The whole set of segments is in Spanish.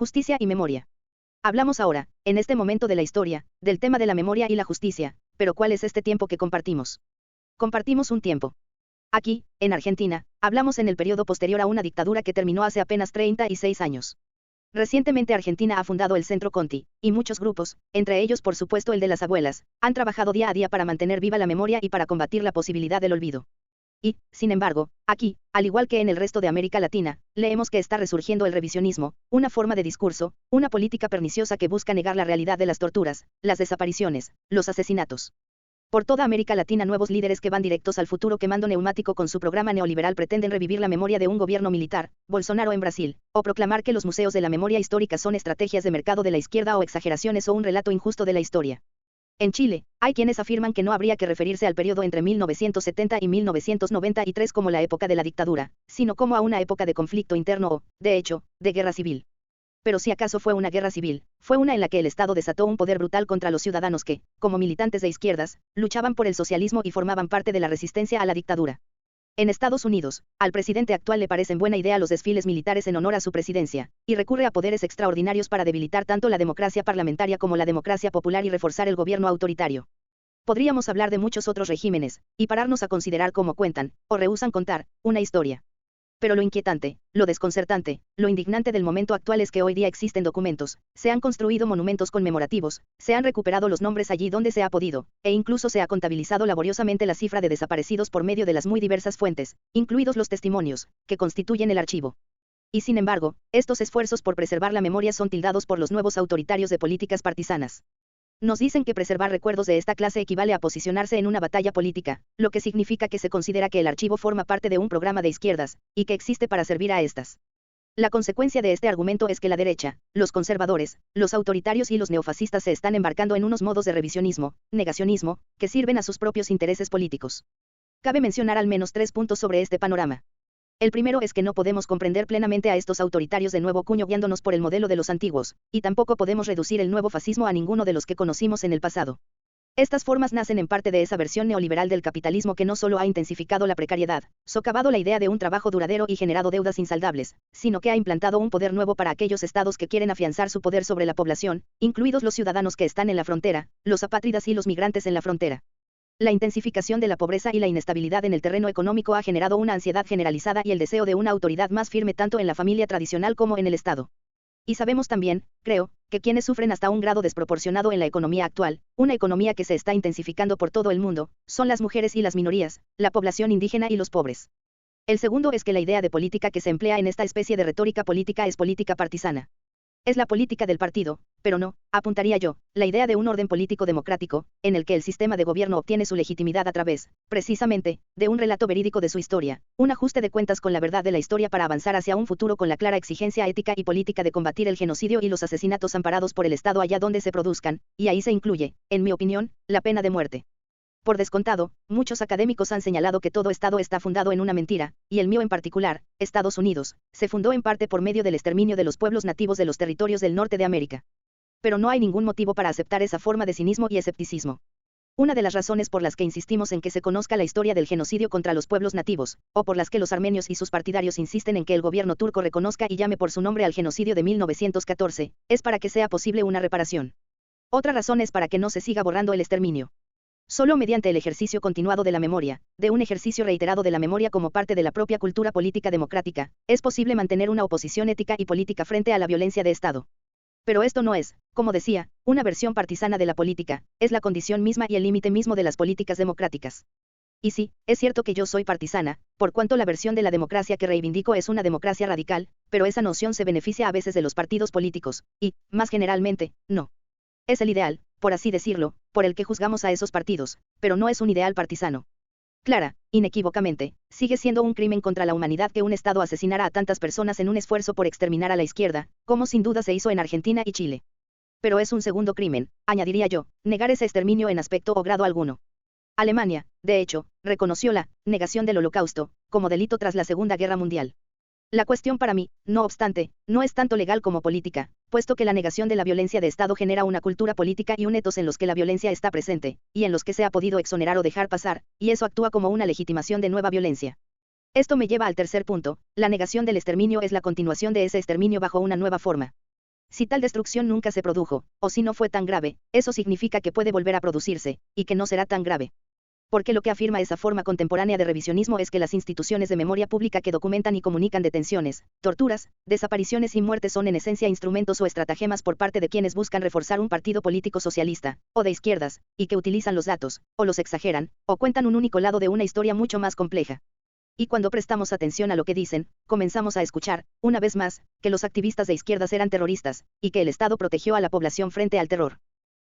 Justicia y memoria. Hablamos ahora, en este momento de la historia, del tema de la memoria y la justicia, pero ¿cuál es este tiempo que compartimos? Compartimos un tiempo. Aquí, en Argentina, hablamos en el periodo posterior a una dictadura que terminó hace apenas 36 años. Recientemente Argentina ha fundado el Centro Conti, y muchos grupos, entre ellos por supuesto el de las abuelas, han trabajado día a día para mantener viva la memoria y para combatir la posibilidad del olvido. Y, sin embargo, aquí, al igual que en el resto de América Latina, leemos que está resurgiendo el revisionismo, una forma de discurso, una política perniciosa que busca negar la realidad de las torturas, las desapariciones, los asesinatos. Por toda América Latina nuevos líderes que van directos al futuro quemando neumático con su programa neoliberal pretenden revivir la memoria de un gobierno militar, Bolsonaro en Brasil, o proclamar que los museos de la memoria histórica son estrategias de mercado de la izquierda o exageraciones o un relato injusto de la historia. En Chile, hay quienes afirman que no habría que referirse al periodo entre 1970 y 1993 como la época de la dictadura, sino como a una época de conflicto interno o, de hecho, de guerra civil. Pero si acaso fue una guerra civil, fue una en la que el Estado desató un poder brutal contra los ciudadanos que, como militantes de izquierdas, luchaban por el socialismo y formaban parte de la resistencia a la dictadura. En Estados Unidos, al presidente actual le parecen buena idea los desfiles militares en honor a su presidencia, y recurre a poderes extraordinarios para debilitar tanto la democracia parlamentaria como la democracia popular y reforzar el gobierno autoritario. Podríamos hablar de muchos otros regímenes, y pararnos a considerar cómo cuentan, o rehúsan contar, una historia. Pero lo inquietante, lo desconcertante, lo indignante del momento actual es que hoy día existen documentos, se han construido monumentos conmemorativos, se han recuperado los nombres allí donde se ha podido, e incluso se ha contabilizado laboriosamente la cifra de desaparecidos por medio de las muy diversas fuentes, incluidos los testimonios, que constituyen el archivo. Y sin embargo, estos esfuerzos por preservar la memoria son tildados por los nuevos autoritarios de políticas partisanas. Nos dicen que preservar recuerdos de esta clase equivale a posicionarse en una batalla política, lo que significa que se considera que el archivo forma parte de un programa de izquierdas, y que existe para servir a estas. La consecuencia de este argumento es que la derecha, los conservadores, los autoritarios y los neofascistas se están embarcando en unos modos de revisionismo, negacionismo, que sirven a sus propios intereses políticos. Cabe mencionar al menos 3 puntos sobre este panorama. El primero es que no podemos comprender plenamente a estos autoritarios de nuevo cuño guiándonos por el modelo de los antiguos, y tampoco podemos reducir el nuevo fascismo a ninguno de los que conocimos en el pasado. Estas formas nacen en parte de esa versión neoliberal del capitalismo que no solo ha intensificado la precariedad, socavado la idea de un trabajo duradero y generado deudas insaldables, sino que ha implantado un poder nuevo para aquellos estados que quieren afianzar su poder sobre la población, incluidos los ciudadanos que están en la frontera, los apátridas y los migrantes en la frontera. La intensificación de la pobreza y la inestabilidad en el terreno económico ha generado una ansiedad generalizada y el deseo de una autoridad más firme tanto en la familia tradicional como en el Estado. Y sabemos también, creo, que quienes sufren hasta un grado desproporcionado en la economía actual, una economía que se está intensificando por todo el mundo, son las mujeres y las minorías, la población indígena y los pobres. El segundo es que la idea de política que se emplea en esta especie de retórica política es política partisana. Es la política del partido, pero no, apuntaría yo, la idea de un orden político democrático, en el que el sistema de gobierno obtiene su legitimidad a través, precisamente, de un relato verídico de su historia, un ajuste de cuentas con la verdad de la historia para avanzar hacia un futuro con la clara exigencia ética y política de combatir el genocidio y los asesinatos amparados por el Estado allá donde se produzcan, y ahí se incluye, en mi opinión, la pena de muerte. Por descontado, muchos académicos han señalado que todo Estado está fundado en una mentira, y el mío en particular, Estados Unidos, se fundó en parte por medio del exterminio de los pueblos nativos de los territorios del norte de América. Pero no hay ningún motivo para aceptar esa forma de cinismo y escepticismo. Una de las razones por las que insistimos en que se conozca la historia del genocidio contra los pueblos nativos, o por las que los armenios y sus partidarios insisten en que el gobierno turco reconozca y llame por su nombre al genocidio de 1914, es para que sea posible una reparación. Otra razón es para que no se siga borrando el exterminio. Solo mediante el ejercicio continuado de la memoria, de un ejercicio reiterado de la memoria como parte de la propia cultura política democrática, es posible mantener una oposición ética y política frente a la violencia de Estado. Pero esto no es, como decía, una versión partisana de la política, es la condición misma y el límite mismo de las políticas democráticas. Y sí, es cierto que yo soy partisana, por cuanto la versión de la democracia que reivindico es una democracia radical, pero esa noción se beneficia a veces de los partidos políticos, y, más generalmente, no. Es el ideal, por así decirlo, por el que juzgamos a esos partidos, pero no es un ideal partisano. Clara, inequívocamente, sigue siendo un crimen contra la humanidad que un Estado asesinara a tantas personas en un esfuerzo por exterminar a la izquierda, como sin duda se hizo en Argentina y Chile. Pero es un segundo crimen, añadiría yo, negar ese exterminio en aspecto o grado alguno. Alemania, de hecho, reconoció la negación del Holocausto como delito tras la Segunda Guerra Mundial. La cuestión para mí, no obstante, no es tanto legal como política, puesto que la negación de la violencia de Estado genera una cultura política y un etos en los que la violencia está presente, y en los que se ha podido exonerar o dejar pasar, y eso actúa como una legitimación de nueva violencia. Esto me lleva al tercer punto, la negación del exterminio es la continuación de ese exterminio bajo una nueva forma. Si tal destrucción nunca se produjo, o si no fue tan grave, eso significa que puede volver a producirse, y que no será tan grave. Porque lo que afirma esa forma contemporánea de revisionismo es que las instituciones de memoria pública que documentan y comunican detenciones, torturas, desapariciones y muertes son en esencia instrumentos o estratagemas por parte de quienes buscan reforzar un partido político socialista, o de izquierdas, y que utilizan los datos, o los exageran, o cuentan un único lado de una historia mucho más compleja. Y cuando prestamos atención a lo que dicen, comenzamos a escuchar, una vez más, que los activistas de izquierdas eran terroristas, y que el Estado protegió a la población frente al terror.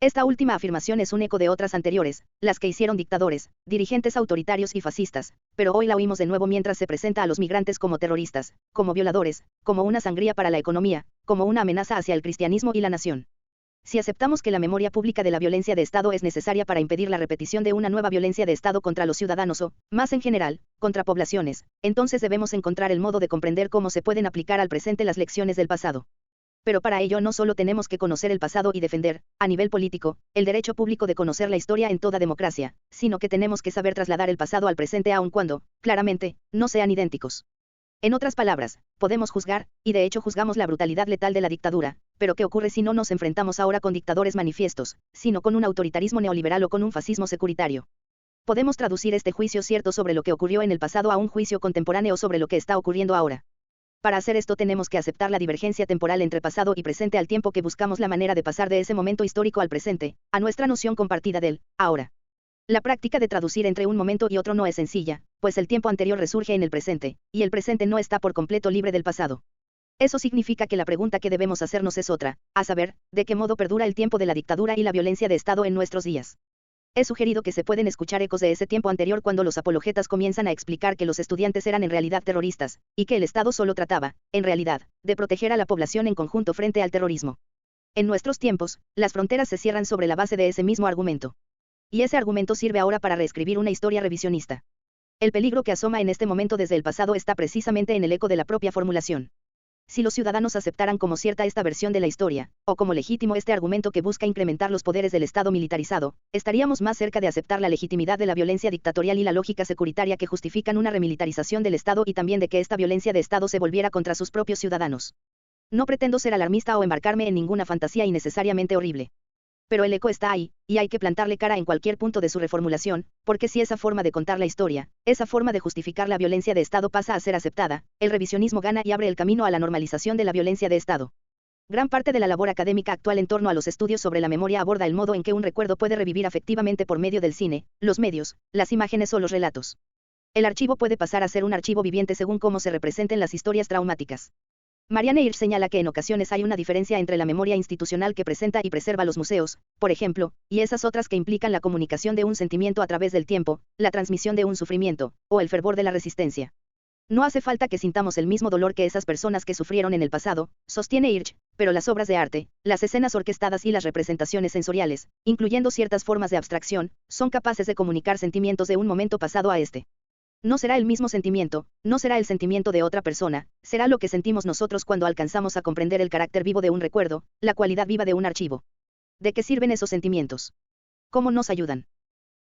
Esta última afirmación es un eco de otras anteriores, las que hicieron dictadores, dirigentes autoritarios y fascistas, pero hoy la oímos de nuevo mientras se presenta a los migrantes como terroristas, como violadores, como una sangría para la economía, como una amenaza hacia el cristianismo y la nación. Si aceptamos que la memoria pública de la violencia de Estado es necesaria para impedir la repetición de una nueva violencia de Estado contra los ciudadanos o, más en general, contra poblaciones, entonces debemos encontrar el modo de comprender cómo se pueden aplicar al presente las lecciones del pasado. Pero para ello no solo tenemos que conocer el pasado y defender, a nivel político, el derecho público de conocer la historia en toda democracia, sino que tenemos que saber trasladar el pasado al presente aun cuando, claramente, no sean idénticos. En otras palabras, podemos juzgar, y de hecho juzgamos la brutalidad letal de la dictadura, pero ¿qué ocurre si no nos enfrentamos ahora con dictadores manifiestos, sino con un autoritarismo neoliberal o con un fascismo securitario? Podemos traducir este juicio cierto sobre lo que ocurrió en el pasado a un juicio contemporáneo sobre lo que está ocurriendo ahora. Para hacer esto tenemos que aceptar la divergencia temporal entre pasado y presente al tiempo que buscamos la manera de pasar de ese momento histórico al presente, a nuestra noción compartida del ahora. La práctica de traducir entre un momento y otro no es sencilla, pues el tiempo anterior resurge en el presente, y el presente no está por completo libre del pasado. Eso significa que la pregunta que debemos hacernos es otra, a saber, ¿de qué modo perdura el tiempo de la dictadura y la violencia de Estado en nuestros días? He sugerido que se pueden escuchar ecos de ese tiempo anterior cuando los apologetas comienzan a explicar que los estudiantes eran en realidad terroristas, y que el Estado solo trataba, en realidad, de proteger a la población en conjunto frente al terrorismo. En nuestros tiempos, las fronteras se cierran sobre la base de ese mismo argumento. Y ese argumento sirve ahora para reescribir una historia revisionista. El peligro que asoma en este momento desde el pasado está precisamente en el eco de la propia formulación. Si los ciudadanos aceptaran como cierta esta versión de la historia, o como legítimo este argumento que busca incrementar los poderes del Estado militarizado, estaríamos más cerca de aceptar la legitimidad de la violencia dictatorial y la lógica securitaria que justifican una remilitarización del Estado y también de que esta violencia de Estado se volviera contra sus propios ciudadanos. No pretendo ser alarmista o embarcarme en ninguna fantasía innecesariamente horrible. Pero el eco está ahí, y hay que plantarle cara en cualquier punto de su reformulación, porque si esa forma de contar la historia, esa forma de justificar la violencia de Estado pasa a ser aceptada, el revisionismo gana y abre el camino a la normalización de la violencia de Estado. Gran parte de la labor académica actual en torno a los estudios sobre la memoria aborda el modo en que un recuerdo puede revivir afectivamente por medio del cine, los medios, las imágenes o los relatos. El archivo puede pasar a ser un archivo viviente según cómo se representen las historias traumáticas. Marianne Hirsch señala que en ocasiones hay una diferencia entre la memoria institucional que presenta y preserva los museos, por ejemplo, y esas otras que implican la comunicación de un sentimiento a través del tiempo, la transmisión de un sufrimiento, o el fervor de la resistencia. No hace falta que sintamos el mismo dolor que esas personas que sufrieron en el pasado, sostiene Hirsch, pero las obras de arte, las escenas orquestadas y las representaciones sensoriales, incluyendo ciertas formas de abstracción, son capaces de comunicar sentimientos de un momento pasado a este. No será el mismo sentimiento, no será el sentimiento de otra persona, será lo que sentimos nosotros cuando alcanzamos a comprender el carácter vivo de un recuerdo, la cualidad viva de un archivo. ¿De qué sirven esos sentimientos? ¿Cómo nos ayudan?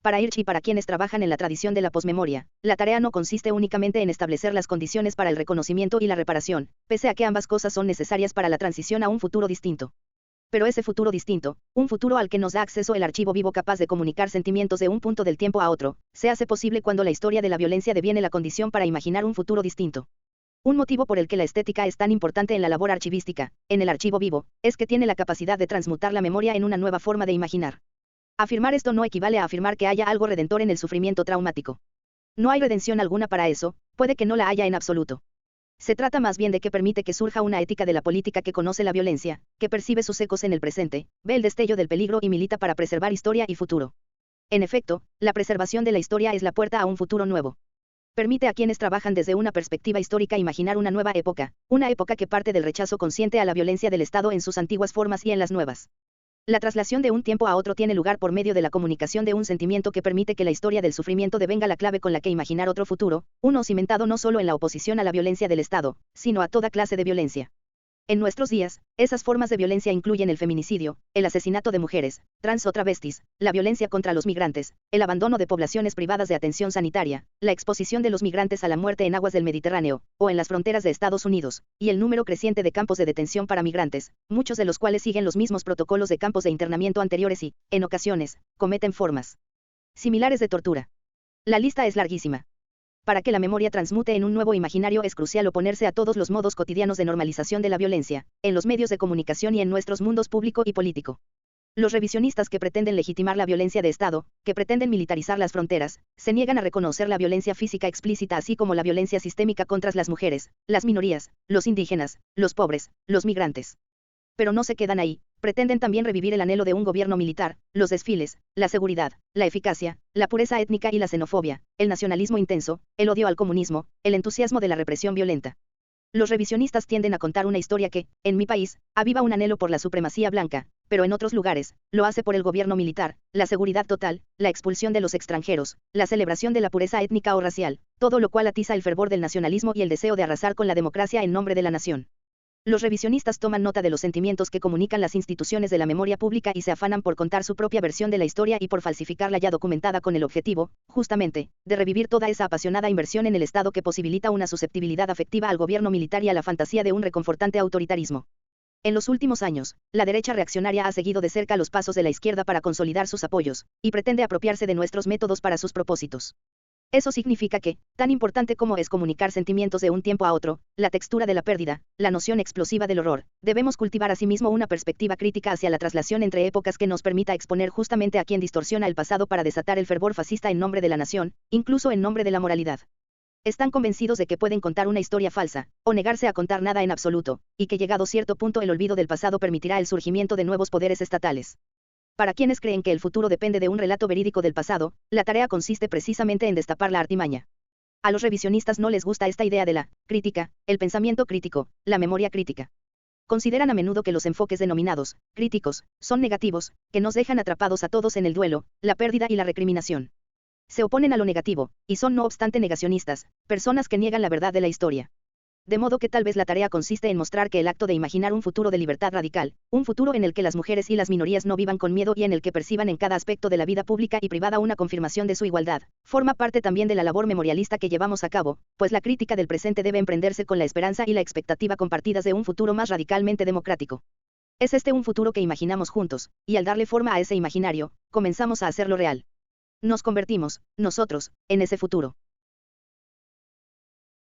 Para Hirsch y para quienes trabajan en la tradición de la posmemoria, la tarea no consiste únicamente en establecer las condiciones para el reconocimiento y la reparación, pese a que ambas cosas son necesarias para la transición a un futuro distinto. Pero ese futuro distinto, un futuro al que nos da acceso el archivo vivo capaz de comunicar sentimientos de un punto del tiempo a otro, se hace posible cuando la historia de la violencia deviene la condición para imaginar un futuro distinto. Un motivo por el que la estética es tan importante en la labor archivística, en el archivo vivo, es que tiene la capacidad de transmutar la memoria en una nueva forma de imaginar. Afirmar esto no equivale a afirmar que haya algo redentor en el sufrimiento traumático. No hay redención alguna para eso, puede que no la haya en absoluto. Se trata más bien de que permite que surja una ética de la política que conoce la violencia, que percibe sus ecos en el presente, ve el destello del peligro y milita para preservar historia y futuro. En efecto, la preservación de la historia es la puerta a un futuro nuevo. Permite a quienes trabajan desde una perspectiva histórica imaginar una nueva época, una época que parte del rechazo consciente a la violencia del Estado en sus antiguas formas y en las nuevas. La traslación de un tiempo a otro tiene lugar por medio de la comunicación de un sentimiento que permite que la historia del sufrimiento devenga la clave con la que imaginar otro futuro, uno cimentado no solo en la oposición a la violencia del Estado, sino a toda clase de violencia. En nuestros días, esas formas de violencia incluyen el feminicidio, el asesinato de mujeres, trans o travestis, la violencia contra los migrantes, el abandono de poblaciones privadas de atención sanitaria, la exposición de los migrantes a la muerte en aguas del Mediterráneo, o en las fronteras de Estados Unidos, y el número creciente de campos de detención para migrantes, muchos de los cuales siguen los mismos protocolos de campos de internamiento anteriores y, en ocasiones, cometen formas similares de tortura. La lista es larguísima. Para que la memoria transmute en un nuevo imaginario es crucial oponerse a todos los modos cotidianos de normalización de la violencia, en los medios de comunicación y en nuestros mundos público y político. Los revisionistas que pretenden legitimar la violencia de Estado, que pretenden militarizar las fronteras, se niegan a reconocer la violencia física explícita así como la violencia sistémica contra las mujeres, las minorías, los indígenas, los pobres, los migrantes. Pero no se quedan ahí, pretenden también revivir el anhelo de un gobierno militar, los desfiles, la seguridad, la eficacia, la pureza étnica y la xenofobia, el nacionalismo intenso, el odio al comunismo, el entusiasmo de la represión violenta. Los revisionistas tienden a contar una historia que, en mi país, aviva un anhelo por la supremacía blanca, pero en otros lugares, lo hace por el gobierno militar, la seguridad total, la expulsión de los extranjeros, la celebración de la pureza étnica o racial, todo lo cual atiza el fervor del nacionalismo y el deseo de arrasar con la democracia en nombre de la nación. Los revisionistas toman nota de los sentimientos que comunican las instituciones de la memoria pública y se afanan por contar su propia versión de la historia y por falsificarla ya documentada con el objetivo, justamente, de revivir toda esa apasionada inversión en el Estado que posibilita una susceptibilidad afectiva al gobierno militar y a la fantasía de un reconfortante autoritarismo. En los últimos años, la derecha reaccionaria ha seguido de cerca los pasos de la izquierda para consolidar sus apoyos, y pretende apropiarse de nuestros métodos para sus propósitos. Eso significa que, tan importante como es comunicar sentimientos de un tiempo a otro, la textura de la pérdida, la noción explosiva del horror, debemos cultivar asimismo una perspectiva crítica hacia la traslación entre épocas que nos permita exponer justamente a quien distorsiona el pasado para desatar el fervor fascista en nombre de la nación, incluso en nombre de la moralidad. Están convencidos de que pueden contar una historia falsa, o negarse a contar nada en absoluto, y que llegado cierto punto el olvido del pasado permitirá el surgimiento de nuevos poderes estatales. Para quienes creen que el futuro depende de un relato verídico del pasado, la tarea consiste precisamente en destapar la artimaña. A los revisionistas no les gusta esta idea de la crítica, el pensamiento crítico, la memoria crítica. Consideran a menudo que los enfoques denominados críticos son negativos, que nos dejan atrapados a todos en el duelo, la pérdida y la recriminación. Se oponen a lo negativo, y son no obstante negacionistas, personas que niegan la verdad de la historia. De modo que tal vez la tarea consiste en mostrar que el acto de imaginar un futuro de libertad radical, un futuro en el que las mujeres y las minorías no vivan con miedo y en el que perciban en cada aspecto de la vida pública y privada una confirmación de su igualdad, forma parte también de la labor memorialista que llevamos a cabo, pues la crítica del presente debe emprenderse con la esperanza y la expectativa compartidas de un futuro más radicalmente democrático. Es este un futuro que imaginamos juntos, y al darle forma a ese imaginario, comenzamos a hacerlo real. Nos convertimos, nosotros, en ese futuro.